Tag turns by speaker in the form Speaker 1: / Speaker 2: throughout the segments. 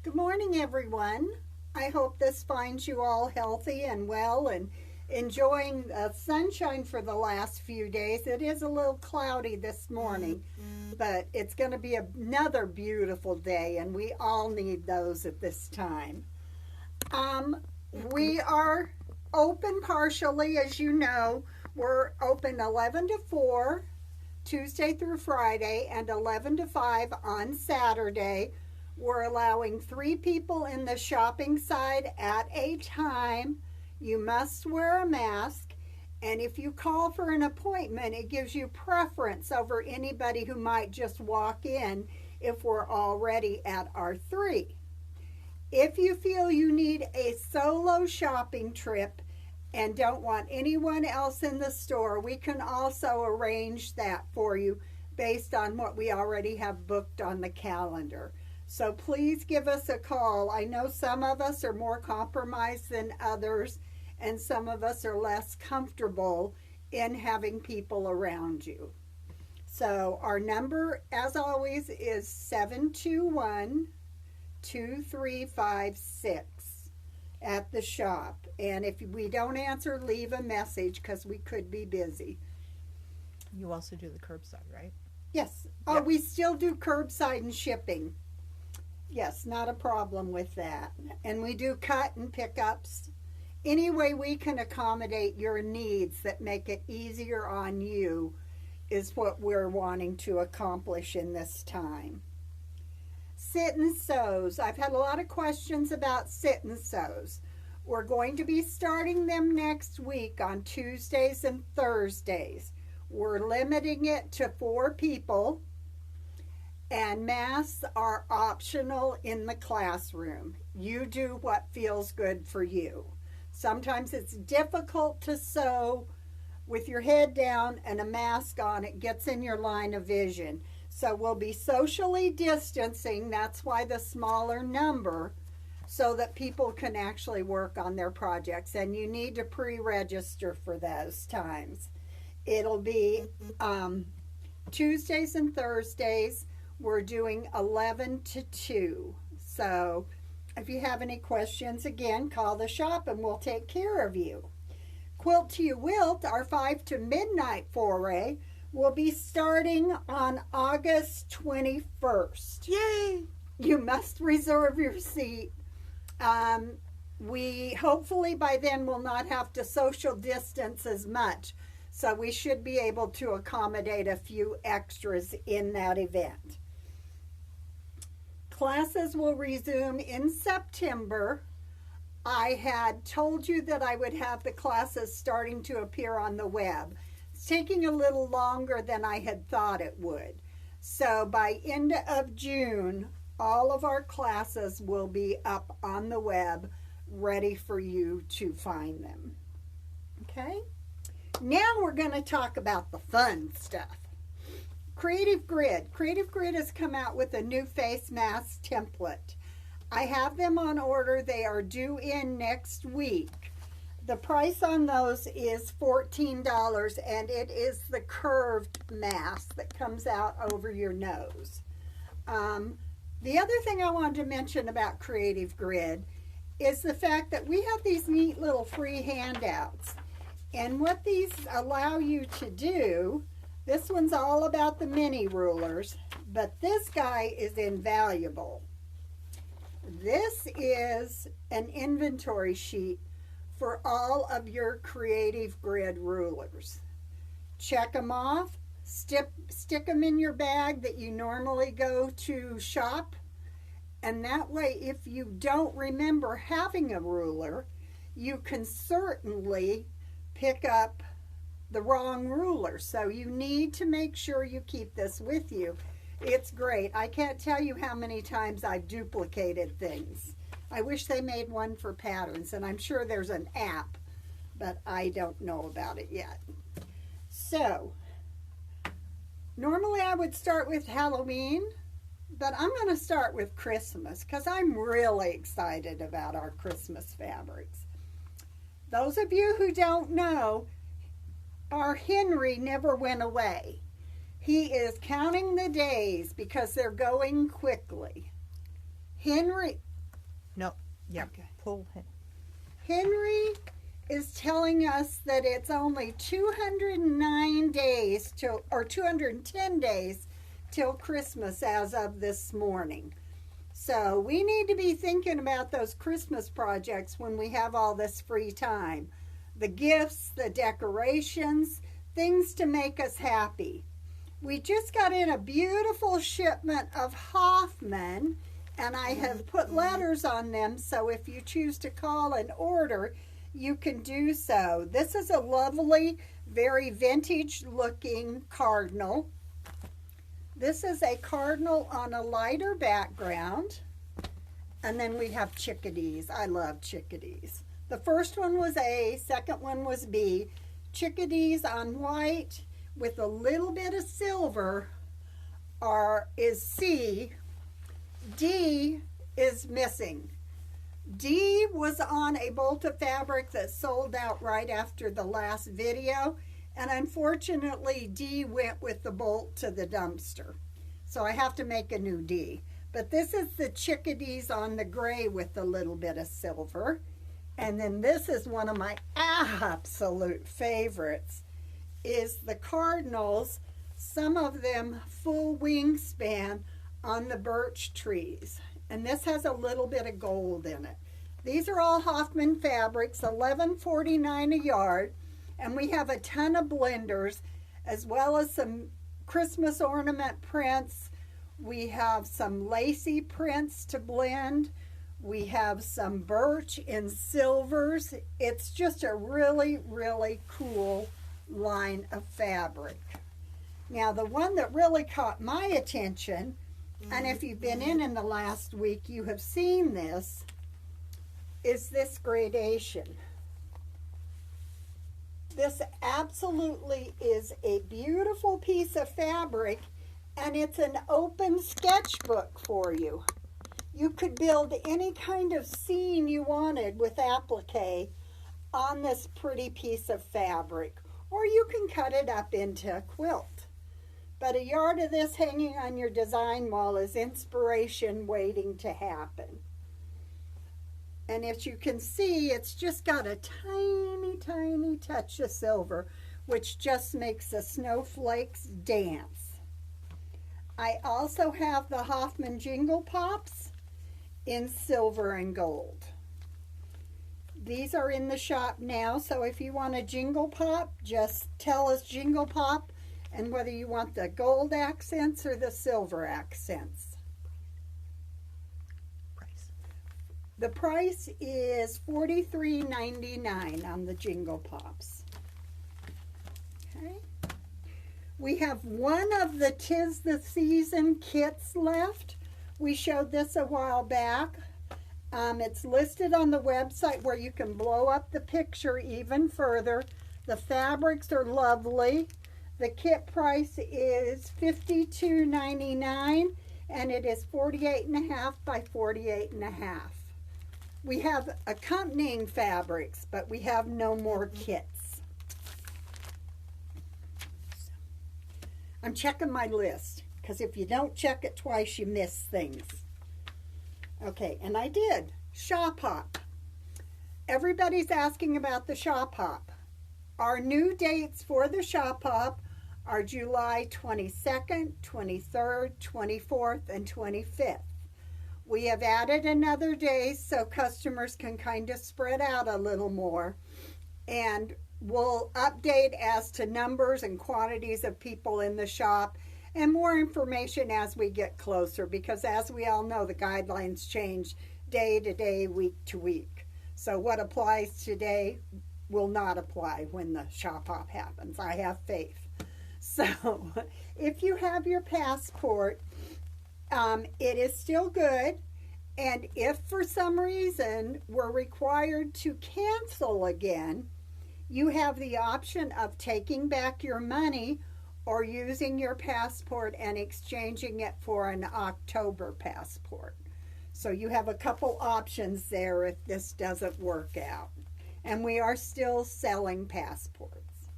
Speaker 1: Good morning, everyone. I hope this finds you all healthy and well and enjoying the sunshine for the last few days. It is a little cloudy this morning, but it's going to be another beautiful day, and we all need those at this time. We are open partially, as you know. We're open 11 to 4, Tuesday through Friday, and 11 to 5 on Saturday. We're allowing 3 people in the shopping side at a time. You must wear a mask, and if you call for an appointment, it gives you preference over anybody who might just walk in if we're already at our 3. If you feel you need a solo shopping trip and don't want anyone else in the store, we can also arrange that for you based on what we already have booked on the calendar. So please give us a call. I know some of us are more compromised than others, and some of us are less comfortable in having people around you. So our number, as always, is 721-2356 at the shop. And if we don't answer, leave a message because we could be busy.
Speaker 2: You also do the curbside, right?
Speaker 1: Yes. Oh, we still do curbside and shipping. Yes, not a problem with that. And we do cut and pickups. Any way we can accommodate your needs that make it easier on you is what we're wanting to accomplish in this time. Sit and sews. I've had a lot of questions about sit and sews. We're going to be starting them next week on Tuesdays and Thursdays. We're limiting it to 4 people. And masks are optional in the classroom. You do what feels good for you. Sometimes it's difficult to sew with your head down and a mask on. It gets in your line of vision. So we'll be socially distancing. That's why the smaller number, so that people can actually work on their projects. And you need to pre-register for those times. It'll be Tuesdays and Thursdays. We're doing 11 to 2. So if you have any questions, again, call the shop and we'll take care of you. Quilt to You Wilt, our 5 to midnight foray, will be starting on August 21st.
Speaker 2: Yay!
Speaker 1: You must reserve your seat. We hopefully by then will not have to social distance as much. So we should be able to accommodate a few extras in that event. Classes will resume in September. I had told you that I would have the classes starting to appear on the web. It's taking a little longer than I had thought it would. So by end of June, all of our classes will be up on the web, ready for you to find them. Okay? Now we're going to talk about the fun stuff. Creative Grid. Creative Grid has come out with a new face mask template. I have them on order. They are due in next week. The price on those is $14, and it is the curved mask that comes out over your nose. The other thing I wanted to mention about Creative Grid is the fact that we have these neat little free handouts. And what these allow you to do, this one's all about the mini rulers, but this guy is invaluable. This is an inventory sheet for all of your Creative Grid rulers. Check them off, stick them in your bag that you normally go to shop, and that way if you don't remember having a ruler, you can certainly pick up the wrong ruler. So you need to make sure you keep this with you. It's great. I can't tell you how many times I've duplicated things. I wish they made one for patterns, and I'm sure there's an app, but I don't know about it yet. So normally I would start with Halloween, but I'm going to start with Christmas because I'm really excited about our Christmas fabrics. Those of you who don't know, our Henry never went away. He is counting the days because they're going quickly. Henry,
Speaker 2: No. Yeah.
Speaker 1: Okay.
Speaker 2: Pull it.
Speaker 1: Henry is telling us that it's only 209 days till, or 210 days till Christmas as of this morning. So we need to be thinking about those Christmas projects when we have all this free time. The gifts, the decorations, things to make us happy. We just got in a beautiful shipment of Hoffman, and I have put letters on them, so if you choose to call and order, you can do so. This is a lovely, very vintage looking cardinal. This is a cardinal on a lighter background. And then we have chickadees. I love chickadees. The first one was A, second one was B. Chickadees on white with a little bit of silver is C. D is missing. D was on a bolt of fabric that sold out right after the last video, and unfortunately D went with the bolt to the dumpster. So I have to make a new D. But this is the chickadees on the gray with a little bit of silver. And then this is one of my absolute favorites, is the cardinals, some of them full wingspan on the birch trees. And this has a little bit of gold in it. These are all Hoffman fabrics, $11.49 a yard. And we have a ton of blenders, as well as some Christmas ornament prints. We have some lacy prints to blend. We have some birch in silvers. It's just a really, really cool line of fabric. Now, the one that really caught my attention, and if you've been in the last week, you have seen this, is this gradation. This absolutely is a beautiful piece of fabric, and it's an open sketchbook for you. You could build any kind of scene you wanted with applique on this pretty piece of fabric, or you can cut it up into a quilt. But a yard of this hanging on your design wall is inspiration waiting to happen. And as you can see, it's just got a tiny, tiny touch of silver, which just makes the snowflakes dance. I also have the Hoffman Jingle Pops in silver and gold. These are in the shop now, so if you want a Jingle Pop, just tell us Jingle Pop, and whether you want the gold accents or the silver accents. The price is $43.99 on the Jingle Pops. Okay. We have one of the 'Tis the Season kits left. We showed this a while back. It's listed on the website where you can blow up the picture even further. The fabrics are lovely. The kit price is $52.99, and it is 48.5 by 48.5. We have accompanying fabrics, but we have no more kits. I'm checking my list, because if you don't check it twice, you miss things. Okay, and I did. Shop Hop. Everybody's asking about the Shop Hop. Our new dates for the Shop Hop are July 22nd, 23rd, 24th, and 25th. We have added another day so customers can kind of spread out a little more. And we'll update as to numbers and quantities of people in the shop and more information as we get closer, because as we all know, the guidelines change day to day, week to week. So what applies today will not apply when the Shop Hop happens. I have faith. So if you have your passport, it is still good, and if for some reason we're required to cancel again, you have the option of taking back your money or using your passport and exchanging it for an October passport. So you have a couple options there if this doesn't work out. And we are still selling passports.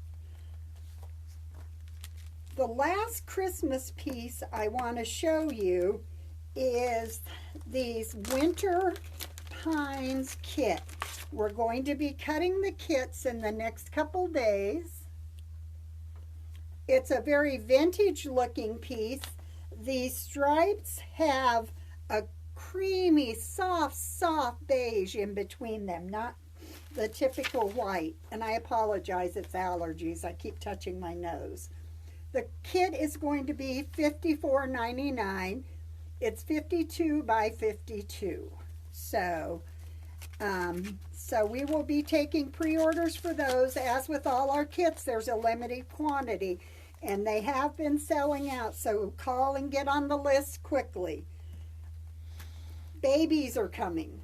Speaker 1: The last Christmas piece I want to show you is these winter Hines kit. We're going to be cutting the kits in the next couple days. It's a very vintage looking piece. The stripes have a creamy, soft beige in between them, not the typical white. And I apologize, it's allergies. I keep touching my nose. The kit is going to be $54.99. It's 52 by 52. So we will be taking pre-orders for those. As with all our kits, there's a limited quantity, and they have been selling out, so call and get on the list quickly. Babies are coming.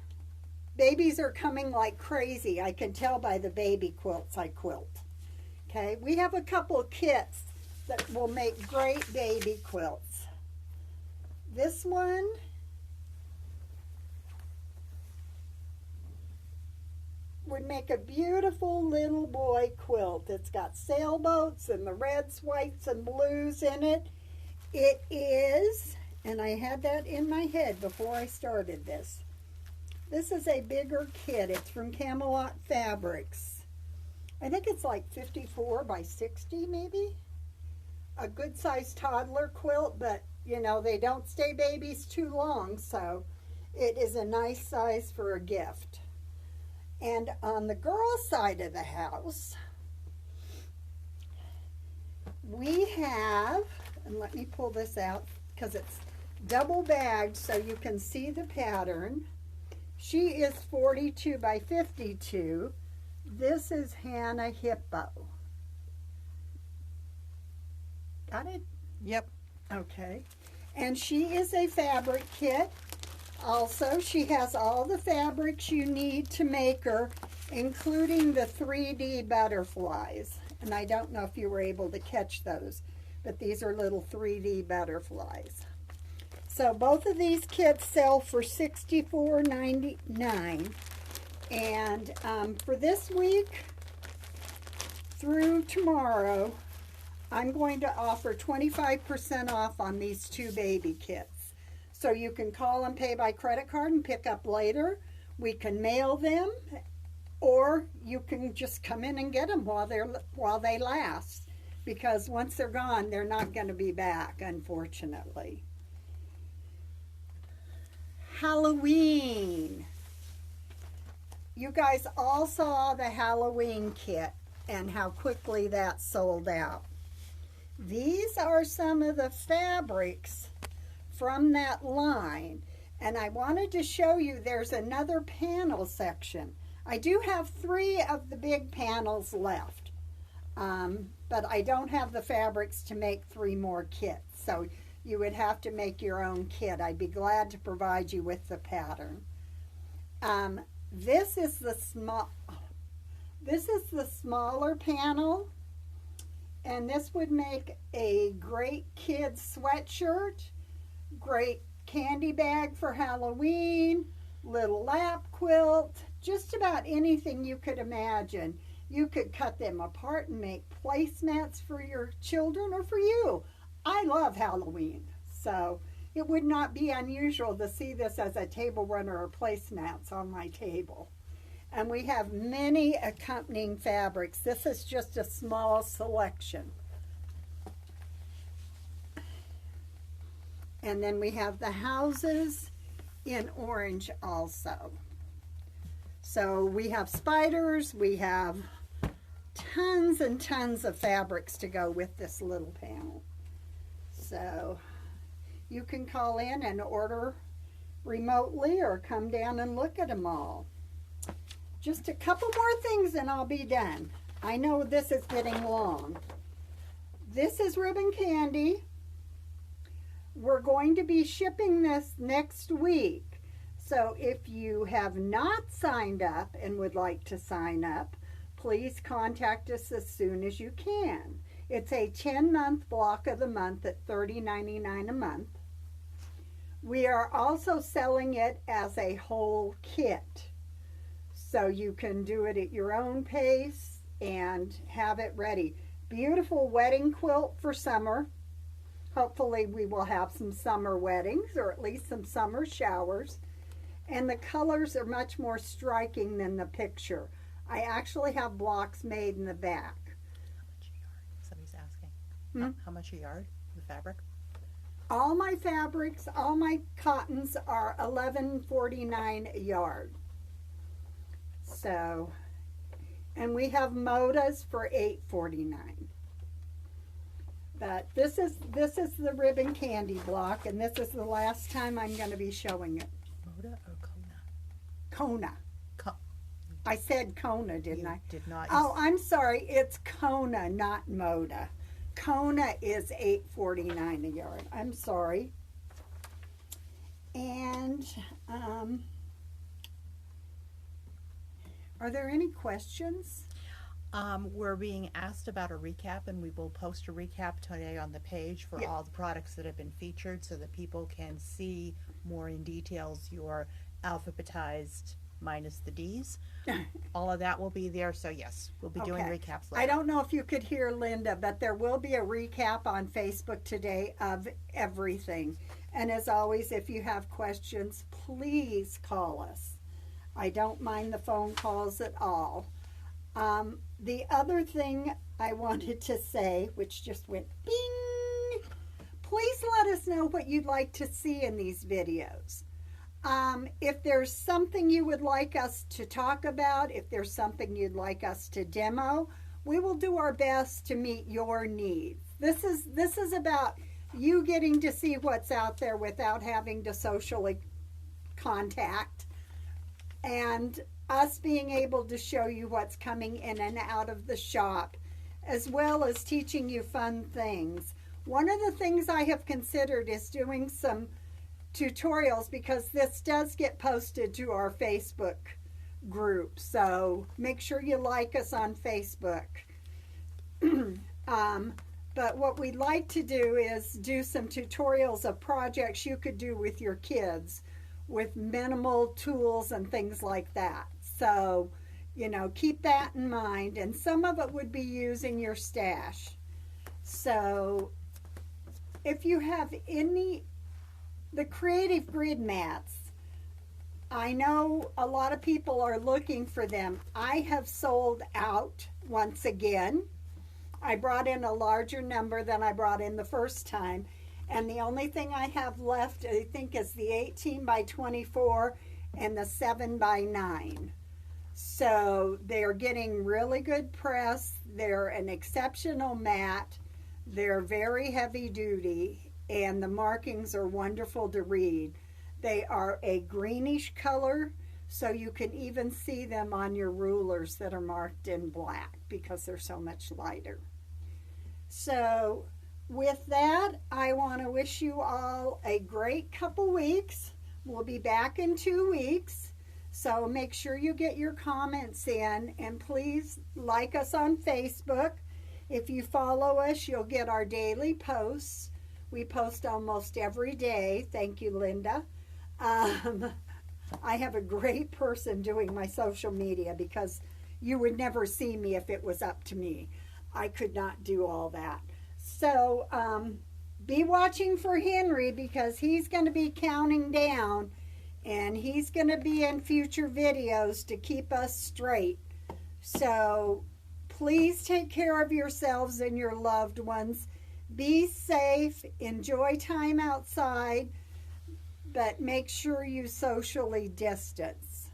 Speaker 1: Babies are coming like crazy. I can tell by the baby quilts I quilt. Okay, we have a couple of kits that will make great baby quilts. This one would make a beautiful little boy quilt. It's got sailboats and the reds, whites, and blues in it. It is, and I had that in my head before I started this. This is a bigger kit. It's from Camelot Fabrics. I think it's like 54 by 60 maybe. A good sized toddler quilt, but you know, they don't stay babies too long, so it is a nice size for a gift. And on the girl side of the house, we have, and let me pull this out because it's double bagged so you can see the pattern. She is 42 by 52. This is Hannah Hippo. Got it?
Speaker 2: Yep.
Speaker 1: Okay. And she is a fabric kit. Also, she has all the fabrics you need to make her, including the 3D butterflies. And I don't know if you were able to catch those, but these are little 3D butterflies. So both of these kits sell for $64.99. And for this week through tomorrow, I'm going to offer 25% off on these two baby kits. So you can call and pay by credit card and pick up later. We can mail them, or you can just come in and get them while they last. Because once they're gone, they're not going to be back, unfortunately. Halloween. You guys all saw the Halloween kit and how quickly that sold out. These are some of the fabrics from that line, and I wanted to show you there's another panel section. I do have 3 of the big panels left, but I don't have the fabrics to make 3 more kits, so you would have to make your own kit. I'd be glad to provide you with the pattern. This is the smaller panel, and this would make a great kid sweatshirt, great candy bag for Halloween, little lap quilt, just about anything you could imagine. You could cut them apart and make placemats for your children or for you. I love Halloween, so it would not be unusual to see this as a table runner or placemats on my table. And we have many accompanying fabrics. This is just a small selection. And then we have the houses in orange also. So we have spiders, we have tons and tons of fabrics to go with this little panel. So you can call in and order remotely or come down and look at them all. Just a couple more things and I'll be done. I know this is getting long. This is ribbon candy. We're going to be shipping this next week. So if you have not signed up and would like to sign up, please contact us as soon as you can. It's a 10-month block of the month at $30.99 a month. We are also selling it as a whole kit. So you can do it at your own pace and have it ready. Beautiful wedding quilt for summer. Hopefully we will have some summer weddings or at least some summer showers. and the colors are much more striking than the picture. I actually have blocks made in the back.
Speaker 2: How much a yard? Somebody's asking.
Speaker 1: Hmm?
Speaker 2: How much a yard, the fabric?
Speaker 1: All my fabrics, all my cottons are $11.49 a yard. So, and we have modas for $8.49. But this is the ribbon candy block, and this is the last time I'm going to be showing it.
Speaker 2: Moda or Kona?
Speaker 1: Kona. I said Kona, didn't I?
Speaker 2: Did not.
Speaker 1: Oh, I'm sorry. It's Kona, not Moda. Kona is $8.49 a yard. I'm sorry. And are there any questions?
Speaker 2: We're being asked about a recap, and we will post a recap today on the page for all the products that have been featured so that people can see more in details your alphabetized minus the D's. All of that will be there. So yes, we'll be doing recaps later.
Speaker 1: I don't know if you could hear Linda, but there will be a recap on Facebook today of everything. And as always, if you have questions, please call us. I don't mind the phone calls at all. The other thing I wanted to say, which just went bing, please let us know what you'd like to see in these videos. If there's something you would like us to talk about, if there's something you'd like us to demo, we will do our best to meet your needs. This is about you getting to see what's out there without having to socially contact, and us being able to show you what's coming in and out of the shop, as well as teaching you fun things. One of the things I have considered is doing some tutorials, because this does get posted to our Facebook group, so make sure you like us on Facebook. But what we'd like to do is do some tutorials of projects you could do with your kids with minimal tools and things like that. So, you know, keep that in mind, and some of it would be using your stash. So if you have the creative grid mats, I know a lot of people are looking for them. I have sold out once again. I brought in a larger number than I brought in the first time, and the only thing I have left, I think, is the 18 by 24 and the 7 by 9. So they're getting really good press. They're an exceptional mat. They're very heavy duty, and the markings are wonderful to read. They are a greenish color, so you can even see them on your rulers that are marked in black because they're so much lighter. So with that, I want to wish you all a great couple weeks. We'll be back in 2 weeks, so make sure you get your comments in, and please like us on Facebook. If you follow us, you'll get our daily posts. We post almost every day. Thank you, Linda. I have a great person doing my social media, because you would never see me if it was up to me. I could not do all that. So be watching for Henry, because he's going to be counting down, and he's going to be in future videos to keep us straight. So please take care of yourselves and your loved ones. Be safe, enjoy time outside, but make sure you socially distance.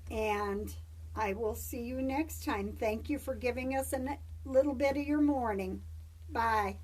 Speaker 1: And I will see you next time. Thank you for giving us a little bit of your morning. Bye.